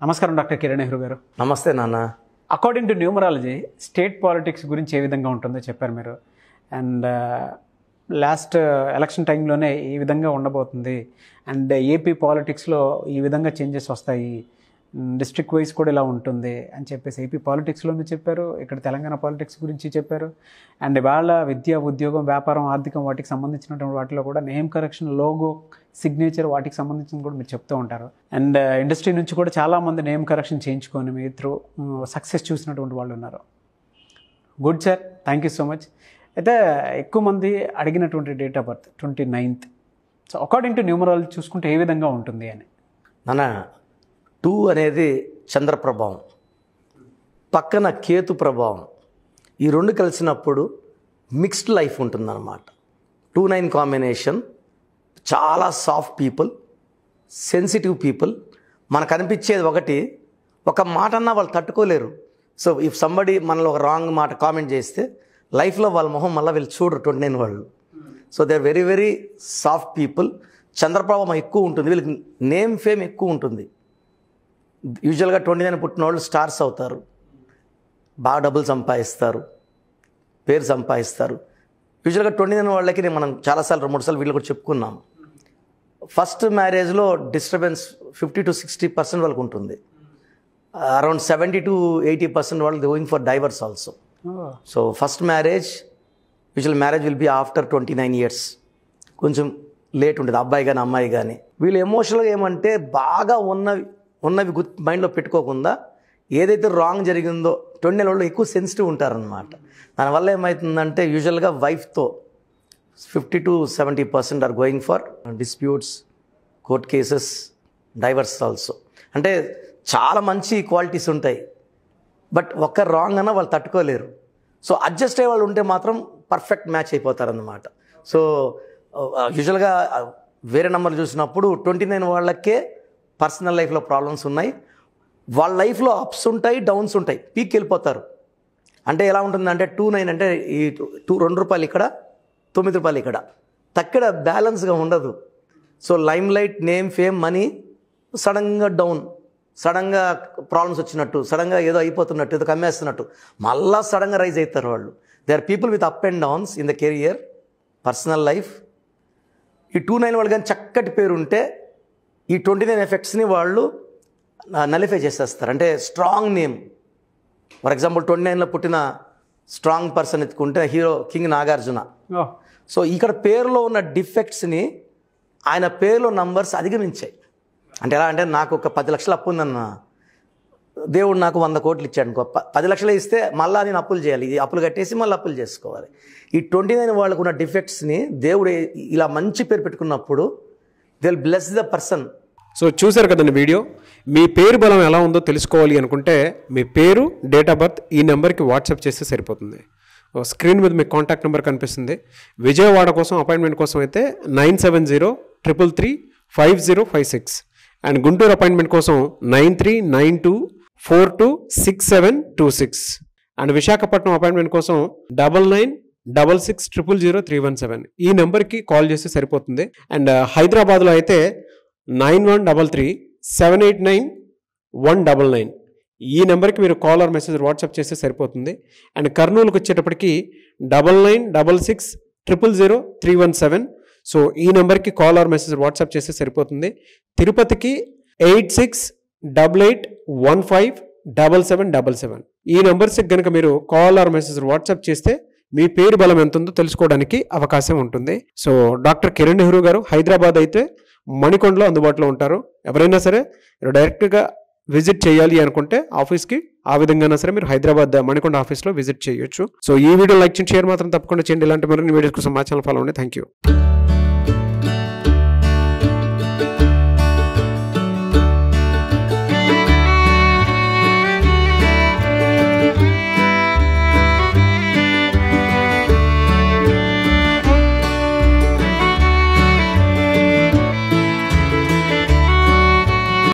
నమస్కారం డాక్టర్ కిరణ్ నెహ్రూ గారు. నమస్తే నాన్న. According to numerology state politics గురించి ఏ విధంగా ఉంటుందో చెప్పారు మీరు. అండ్ లాస్ట్ ఎలక్షన్ టైంలోనే ఈ విధంగా ఉండబోతుంది. అండ్ ఏపీ పాలిటిక్స్లో ఈ విధంగా చేంజెస్ వస్తాయి, డిస్ట్రిక్ట్ వైజ్ కూడా ఇలా ఉంటుంది అని చెప్పేసి ఏపీ పాలిటిక్స్లోనే చెప్పారు. ఇక్కడ తెలంగాణ పాలిటిక్స్ గురించి చెప్పారు. అండ్ ఇవాళ విద్య, ఉద్యోగం, వ్యాపారం, ఆర్థికం వాటికి సంబంధించినటువంటి వాటిలో కూడా నేమ్ కరెక్షన్, లోగో, సిగ్నేచర్ వాటికి సంబంధించిన కూడా మీరు చెప్తూ ఉంటారు. అండ్ ఇండస్ట్రీ నుంచి కూడా చాలామంది నేమ్ కరెక్షన్ చేయించుకొని మీ త్రూ సక్సెస్ చూసినటువంటి వాళ్ళు ఉన్నారు. Good sir, thank you so much. అయితే ఎక్కువ మంది అడిగినటువంటి date of birth 29th. So according to numerology చూసుకుంటే ఏ విధంగా ఉంటుంది అని. నాన్న, 2 అనేది చంద్ర ప్రభావం, పక్కన కేతు ప్రభావం, ఈ రెండు కలిసినప్పుడు మిక్స్డ్ లైఫ్ ఉంటుందన్నమాట. 2-9 కాంబినేషన్. చాలా సాఫ్ట్ పీపుల్, సెన్సిటివ్ పీపుల్. మనకు అనిపించేది ఒకటి, ఒక మాట అన్నా వాళ్ళు తట్టుకోలేరు. సో ఇఫ్ సంబడి మనలో ఒక రాంగ్ మాట కామెంట్ చేస్తే లైఫ్లో వాళ్ళ మొహం మళ్ళీ వీళ్ళు చూడరు 29 వాళ్ళు. So they are very very soft people. చంద్రప్రభావం ఎక్కువ ఉంటుంది, వీళ్ళకి నేమ్ ఫేమ్ ఎక్కువ ఉంటుంది. యూజువల్గా 29 పుట్టిన వాళ్ళు స్టార్స్ అవుతారు, బాగా డబ్బులు సంపాదిస్తారు, పేరు సంపాదిస్తారు. యూజువల్గా 29 వాళ్ళకి మనం చాలాసార్లు 2-3 సార్లు వీళ్ళు కూడా చెప్పుకున్నాం. ఫస్ట్ మ్యారేజ్లో డిస్టర్బెన్స్ 50 to 60% వాళ్ళకు ఉంటుంది. అరౌండ్ 70 to 80% వాళ్ళు going for divorce also. So first marriage, usual marriage will be after 29 years. కొంచెం లేట్ ఉంటుంది, అబ్బాయి కానీ అమ్మాయి కానీ. వీళ్ళు ఎమోషనల్గా ఏమంటే బాగా ఉన్నవి మైండ్లో పెట్టుకోకుండా ఏదైతే రాంగ్ జరిగిందో 29 వాళ్ళు ఎక్కువ సెన్సిటివ్ ఉంటారనమాట. దానివల్ల ఏమవుతుందంటే యూజువల్గా వైఫ్తో 50 to 70% are going for disputes, court cases, divorce also. అంటే చాలా మంచి క్వాలిటీస్ ఉంటాయి, బట్ ఒక్క రాంగ్ అన్నా వాళ్ళు తట్టుకోలేరు. సో అడ్జస్ట్ అయ్యే వాళ్ళు ఉంటే మాత్రం పర్ఫెక్ట్ మ్యాచ్ అయిపోతారన్నమాట. సో యూజువల్గా వేరే నెంబర్ చూసినప్పుడు 29 వాళ్ళకే పర్సనల్ లైఫ్లో ప్రాబ్లమ్స్ ఉన్నాయి. వాళ్ళ లైఫ్లో అప్స్ ఉంటాయి, డౌన్స్ ఉంటాయి, పీక్ వెళ్ళిపోతారు. అంటే ఎలా ఉంటుందంటే 29 అంటే ఈ 2 రూపాయలు ఇక్కడ, 9 రూపాయలు ఇక్కడ, తక్కడ బ్యాలెన్స్గా ఉండదు. So lime light, name, fame, money సడన్గా డౌన్, సడన్గా ప్రాబ్లమ్స్ వచ్చినట్టు, సడన్గా ఏదో అయిపోతున్నట్టు, ఏదో కమ్మేస్తున్నట్టు, మళ్ళా సడన్గా రైజ్ అవుతారు వాళ్ళు. They are people with up and downs in the career, personal life. ఈ 29 వాళ్ళు కానీ చక్కటి పేరు ఉంటే ఈ 29 ఎఫెక్ట్స్ని వాళ్ళు నలిఫై చేసేస్తారు. అంటే స్ట్రాంగ్ నేమ్, ఫర్ ఎగ్జాంపుల్ 29లో పుట్టిన స్ట్రాంగ్ పర్సన్ ఎత్తుకుంటే హీరో కింగ్ నాగార్జున. సో ఇక్కడ పేరులో ఉన్న డిఫెక్ట్స్ని ఆయన పేరులో నంబర్స్ అధిగమించాయి. అంటే ఎలా అంటే, నాకు ఒక 10 లక్షలు అప్పు ఉందన్న, దేవుడు నాకు 100 కోట్లు ఇచ్చాడు అనుకో, 10 లక్షలు ఇస్తే మళ్ళీ నేను అప్పులు చేయాలి, ఈ అప్పులు కట్టేసి మళ్ళీ అప్పులు చేసుకోవాలి. ఈ 29 వాళ్ళకు ఉన్న డిఫెక్ట్స్ని దేవుడు ఇలా మంచి పేరు పెట్టుకున్నప్పుడు they will bless the person. So చూసారు కదండి వీడియో. మీ పేరు బలం ఎలా ఉందో తెలుసుకోవాలి అనుకుంటే మీ పేరు, డేట్ ఆఫ్ బర్త్ ఈ నెంబర్కి వాట్సాప్ చేస్తే సరిపోతుంది. స్క్రీన్ మీద మీకు కాంటాక్ట్ నెంబర్ కనిపిస్తుంది. విజయవాడ కోసం అపాయింట్మెంట్ కోసం అయితే 9703335056 అండ్ గుంటూరు అపాయింట్మెంట్ కోసం 9392426726 అండ్ విశాఖపట్నం అపాయింట్మెంట్ కోసం 9966600317 ఈ నెంబర్కి కాల్ చేస్తే సరిపోతుంది. అండ్ హైదరాబాద్లో అయితే 9133789199 ఈ నెంబర్కి మీరు కాల్ ఆర్ మెసేజ్ వాట్సాప్ చేస్తే సరిపోతుంది. అండ్ కర్నూలుకి వచ్చేటప్పటికి 9966000317 సో ఈ నెంబర్కి కాల్ ఆర్ మెసేజ్ వాట్సాప్ చేస్తే సరిపోతుంది. తిరుపతికి 8688157777 ఈ నెంబర్స్కి కనుక మీరు కాల్ ఆర్ మెసేజ్ వాట్సాప్ చేస్తే మీ పేరు బలం ఎంత ఉందో తెలుసుకోవడానికి అవకాశం ఉంటుంది. సో డాక్టర్ కిరణ్ నెహ్రూ గారు హైదరాబాద్ అయితే మణికొండలో అందుబాటులో ఉంటారు. ఎవరైనా సరే మీరు డైరెక్ట్గా విజిట్ చేయాలి అనుకుంటే ఆఫీస్కి, ఆ విధంగా సరే మీరు హైదరాబాద్ మణికొండ ఆఫీస్లో విజిట్ చేయొచ్చు. సో ఈ వీడియో లైక్ చేయండి, షేర్ మాత్రం తప్పకుండా చేయండి. ఇలాంటి మరిన్ని వీడియోస్ కోసం మా ఛానల్ ఫాలో అవ్వండి. Thank you.